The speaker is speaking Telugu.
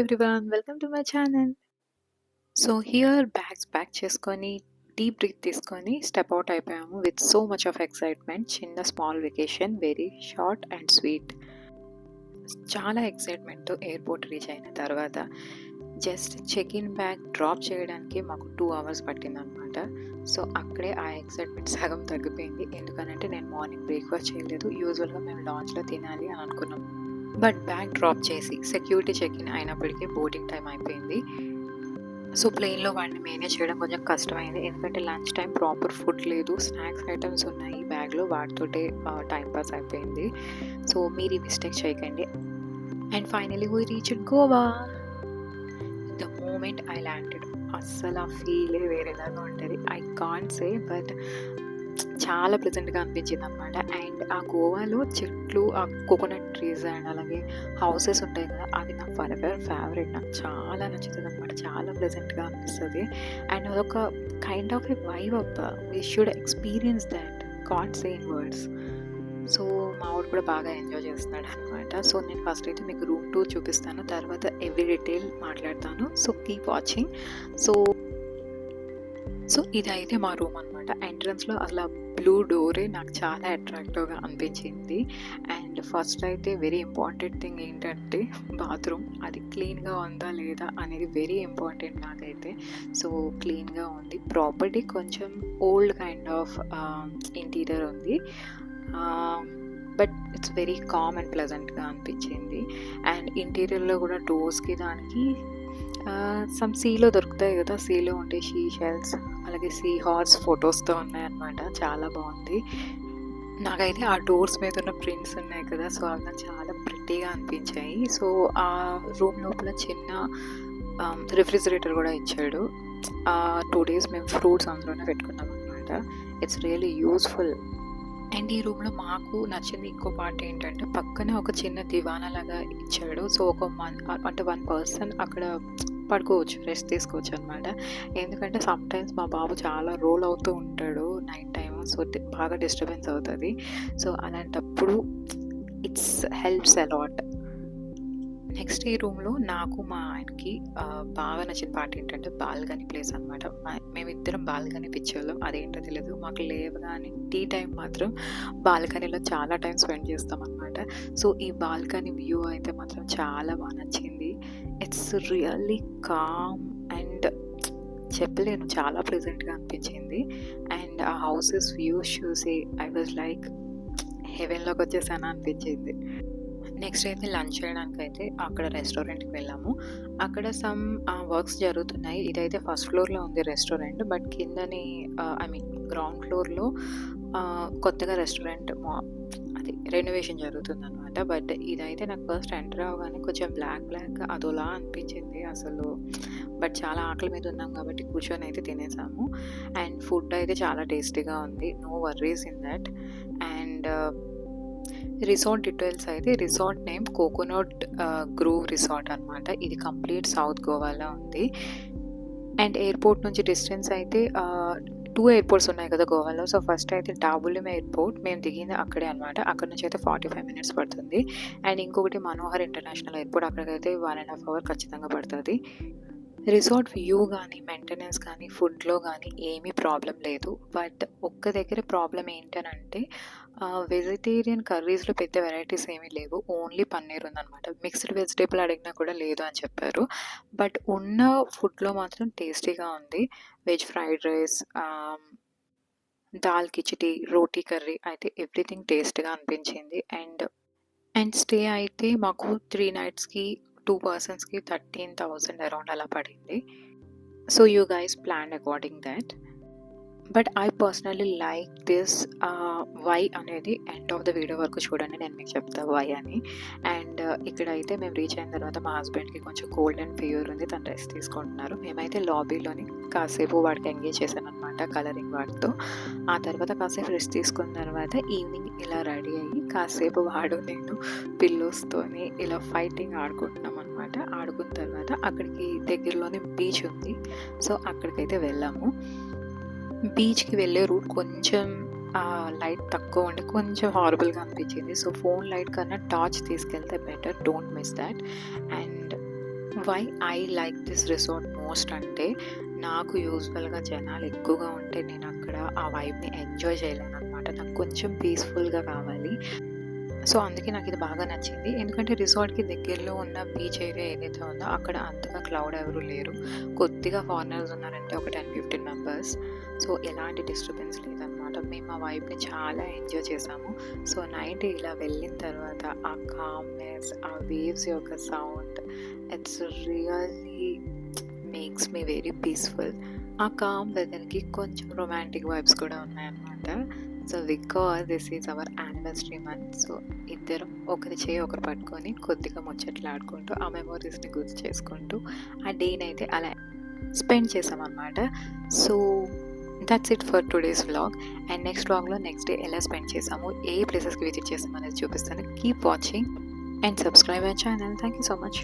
everyone, welcome to my channel. So here bags pack చేసుకొని డీప్ బ్రీత్ తీసుకొని స్టెప్ అవుట్ అయిపోయాము with so much of excitement. చిన్న small vacation, very short and sweet. చాలా ఎక్సైట్మెంట్ ఎయిర్పోర్ట్ రీచ్ అయిన తర్వాత. Just check in bag drop చేయడానికి మాకు 2 hours పట్టిందనమాట. సో అక్కడే ఆ ఎక్సైట్మెంట్ సగం తగ్గిపోయింది. ఎందుకనంటే నేను మార్నింగ్ బ్రేక్ఫాస్ట్ చేయలేదు. యూజువల్గా మేము లాంచ్లో తినాలి అని అనుకున్నాం. బట్ బ్యాగ్ డ్రాప్ చేసి సెక్యూరిటీ చెక్ ఇన్ అయినప్పటికీ బోర్డింగ్ టైం అయిపోయింది. సో ప్లేన్లో వాడిని మేనేజ్ చేయడం కొంచెం కష్టమైంది. ఎందుకంటే లంచ్ టైం ప్రాపర్ ఫుడ్ లేదు, స్నాక్స్ ఐటమ్స్ ఉన్నాయి బ్యాగ్లో, వాటితోటే టైం పాస్ అయిపోయింది. సో మీరు ఈ మిస్టేక్ చేయకండి. And finally we reached Goa. The moment I landed అస్సలు ఆ ఫీలే వేరేలాగా ఉంటుంది. ఐ కాంట్ సే, బట్ చాలా ప్లెజెంట్గా అనిపించింది అనమాట. అండ్ ఆ గోవాలో చెట్లు, ఆ కోకోనట్ ట్రీస్ అండ్ అలాగే హౌసెస్ ఉంటాయి కదా, అవి నా ఫరెవర్ ఫేవరెట్. నాకు చాలా నచ్చుతుంది అనమాట. చాలా ప్లెజెంట్గా అనిపిస్తుంది. అండ్ అదొక kind of a vibe up. We should experience that, can't say in words. So మా వాడు కూడా బాగా ఎంజాయ్ చేస్తున్నాడు అనమాట. సో నేను ఫస్ట్ అయితే మీకు రూమ్ టూర్ చూపిస్తాను, తర్వాత ఎవ్రీ డీటెయిల్ మాట్లాడతాను. So keep watching. సో ఇదైతే మా రూమ్ అనమాట. ఎంట్రన్స్లో అలా బ్లూ డోరే నాకు చాలా అట్రాక్టివ్గా అనిపించింది. అండ్ ఫస్ట్ అయితే వెరీ ఇంపార్టెంట్ థింగ్ ఏంటంటే బాత్రూమ్. అది క్లీన్గా ఉందా లేదా అనేది వెరీ ఇంపార్టెంట్ నాకైతే. సో క్లీన్గా ఉంది. ప్రాపర్టీ కొంచెం ఓల్డ్ కైండ్ ఆఫ్ ఇంటీరియర్ ఉంది, but it's very calm and ప్లెజెంట్గా అనిపించింది. అండ్ ఇంటీరియర్లో కూడా డోర్స్కి దానికి సమ్ సీలో దొరుకుతాయి కదా, సీలో ఉండే షీ షెల్స్, అలాగే సీ హార్స్ ఫొటోస్తో ఉన్నాయన్నమాట. చాలా బాగుంది. నాకైతే ఆ డోర్స్ మీద ఉన్న ప్రింట్స్ ఉన్నాయి కదా, సో అవి నాకు చాలా ప్రిటీగా అనిపించాయి. సో ఆ రూమ్ లోపల చిన్న రిఫ్రిజిరేటర్ కూడా ఇచ్చాడు. 2 days మేము ఫ్రూట్స్ అందులోనే పెట్టుకున్నాం అనమాట. It's really useful. అండ్ ఈ రూమ్లో మాకు నచ్చింది ఇంకో పార్ట్ ఏంటంటే పక్కనే ఒక చిన్న దివానా లాగా ఇచ్చాడు. సో అంటే 1 person అక్కడ పడుకోవచ్చు, రెస్ట్ తీసుకోవచ్చు అనమాట. ఎందుకంటే సమ్టైమ్స్ మా బాబు చాలా రోల్ అవుతూ ఉంటాడు నైట్ టైం. సో బాగా డిస్టర్బెన్స్ అవుతుంది. సో అలాంటప్పుడు ఇట్స్ హెల్ప్స్ అలాట్. నెక్స్ట్ ఈ రూమ్లో నాకు మా ఆయనకి బాగా నచ్చిన పార్ట్ ఏంటంటే బాల్కనీ ప్లేస్ అనమాట. మేమిద్దరం బాల్కనీ పిచ్చోళ్ళం. అదేంటో తెలియదు, మాకు లేవగానే టీ టైం మాత్రం బాల్కనీలో చాలా టైం స్పెండ్ చేస్తాం అనమాట. సో ఈ బాల్కనీ వ్యూ అయితే మాత్రం చాలా బాగా నచ్చింది. ఇట్స్ రియల్లీ కామ్ అండ్ చెప్పలేను, చాలా ప్లెజెంట్గా అనిపించింది. అండ్ ఆ హౌసెస్ వ్యూస్ చూసి ఐ వాజ్ లైక్ హెవెన్లోకి వచ్చేసాను అనిపించింది. నెక్స్ట్ అయితే లంచ్ చేయడానికి అయితే అక్కడ రెస్టారెంట్కి వెళ్ళాము. అక్కడ సమ్ వర్క్స్ జరుగుతున్నాయి. ఇదైతే ఫస్ట్ ఫ్లోర్లో ఉంది రెస్టారెంట్, బట్ కిందని ఐ మీన్ గ్రౌండ్ ఫ్లోర్లో కొత్తగా రెస్టారెంట్ అది రెనోవేషన్ జరుగుతుంది అనమాట. బట్ ఇదైతే నాకు ఫస్ట్ ఎంటర్ అవగానే కొంచెం బ్లాక్ అదోలా అనిపించింది అసలు. బట్ చాలా ఆకలి మీద ఉన్నాం కాబట్టి కూర్చొని అయితే తినేసాము. అండ్ ఫుడ్ అయితే చాలా టేస్టీగా ఉంది, no worries in that. And resort details అయితే, resort name coconut grove resort అనమాట. ఇది కంప్లీట్ సౌత్ గోవాలో ఉంది. అండ్ ఎయిర్పోర్ట్ నుంచి డిస్టెన్స్ అయితే 2 airports ఉన్నాయి కదా గోవాలో. సో ఫస్ట్ అయితే డాబులిం ఎయిర్పోర్ట్, మేము దిగింది అక్కడే అనమాట. అక్కడ నుంచి అయితే 45 minutes పడుతుంది. అండ్ ఇంకొకటి మనోహర్ ఇంటర్నేషనల్ ఎయిర్పోర్ట్, అక్కడికైతే 1.5 hours ఖచ్చితంగా పడుతుంది. రిసార్ట్ వ్యూ కానీ మెయింటెనెన్స్ కానీ ఫుడ్లో కానీ ఏమీ ప్రాబ్లం లేదు. బట్ ఒక్క దగ్గర ప్రాబ్లం ఏంటనంటే వెజిటేరియన్ కర్రీస్లో పెద్ద వెరైటీస్ ఏమీ లేవు, ఓన్లీ పన్నీర్ ఉందన్నమాట. మిక్స్డ్ వెజిటేబుల్ అడిగినా కూడా లేదు అని చెప్పారు. బట్ ఉన్న ఫుడ్లో మాత్రం టేస్టీగా ఉంది. Veg fried rice, dal khichdi, roti curry అయితే ఎవ్రీథింగ్ టేస్ట్గా అనిపించింది. అండ్ స్టే అయితే మాకు 3 nightsకి 2 personsకి 13,000 అరౌండ్ అలా పడింది. So you guys plan according that. But I personally like this. Why అనేది ఎండ్ ఆఫ్ ద వీడియో వరకు చూడండి, నేను మీకు చెప్తాను వై అని. అండ్ ఇక్కడైతే మేము రీచ్ అయిన తర్వాత మా హస్బెండ్కి కొంచెం కోల్డ్ అండ్ ఫీవర్ ఉంది, తను రెస్ట్ తీసుకుంటున్నారు. మేమైతే లాబీలోని కాసేపు వాడికి ఎంగేజ్ చేశాను అనమాట కలరింగ్ వాడితో. ఆ తర్వాత కాసేపు రెస్ట్ తీసుకున్న తర్వాత ఈవినింగ్ ఇలా రెడీ అయ్యి కాసేపు వాడు నేను పిల్లోస్తోని ఇలా ఫైటింగ్ ఆడుకుంటున్నాం అనమాట. ఆడుకున్న తర్వాత అక్కడికి దగ్గరలోనే బీచ్ ఉంది, సో అక్కడికైతే వెళ్ళాము. బీచ్కి వెళ్ళే రూట్ కొంచెం లైట్ తక్కువ ఉండి కొంచెం హారబుల్గా అనిపించింది. సో ఫోన్ లైట్ కన్నా టార్చ్ తీసుకెళ్తే better, don't miss that. And why I like this resort most అంటే, నాకు యూజువల్‌గా జనాలు ఎక్కువగా ఉంటే నేను అక్కడ ఆ వైబ్‌ని ఎంజాయ్ చేయలేననమాట. నాకు కొంచెం పీస్‌ఫుల్‌గా కావాలి. సో, అందుకే నాకిది బాగా నచ్చింది. ఎందుకంటే రిసార్ట్‌కి దగ్గరలో ఉన్న బీచ్ ఏరియా ఏదైతే ఉందో అక్కడ అంతగా క్రౌడ్ ఎవరు లేరు. కొద్దిగా ఫారినర్స్ ఉన్నారంటే ఒక 10, 15 మెంబర్స్. సో, ఎలాంటి డిస్టర్బెన్స్ లేదనమాట. మేము ఆ వైబ్‌ని చాలా ఎంజాయ్ చేశాము. సో, నైట్ ఇలా వెళ్ళిన తర్వాత ఆ కామ్‌నెస్, ఆ వేవ్స్ యొక్క sound, it's really makes me very peaceful. ఆ కామ్ వెదర్‌కి కొంచెం రొమాంటిక్ వైబ్స్ కూడా ఉన్నాయన్నమాట. So, because this is our anniversary month. So, ఇద్దరం ఒకరి చేయి ఒకరు పట్టుకొని కొద్దిగా ముచ్చట్లాడుకుంటూ, ఆ మెమోరీస్‌ని గుర్తు చేసుకుంటూ, ఆ డేనైతే అలా స్పెండ్ చేశామన్నమాట. So, that's it for today's vlog. And next వ్లాగ్‌లో నెక్స్ట్ డే ఎలా స్పెండ్ చేశాము, ఏ ప్లేసెస్‌కి విజిట్ చేశామనేది చూపిస్తాను. Keep watching and subscribe our channel. Thank you so much.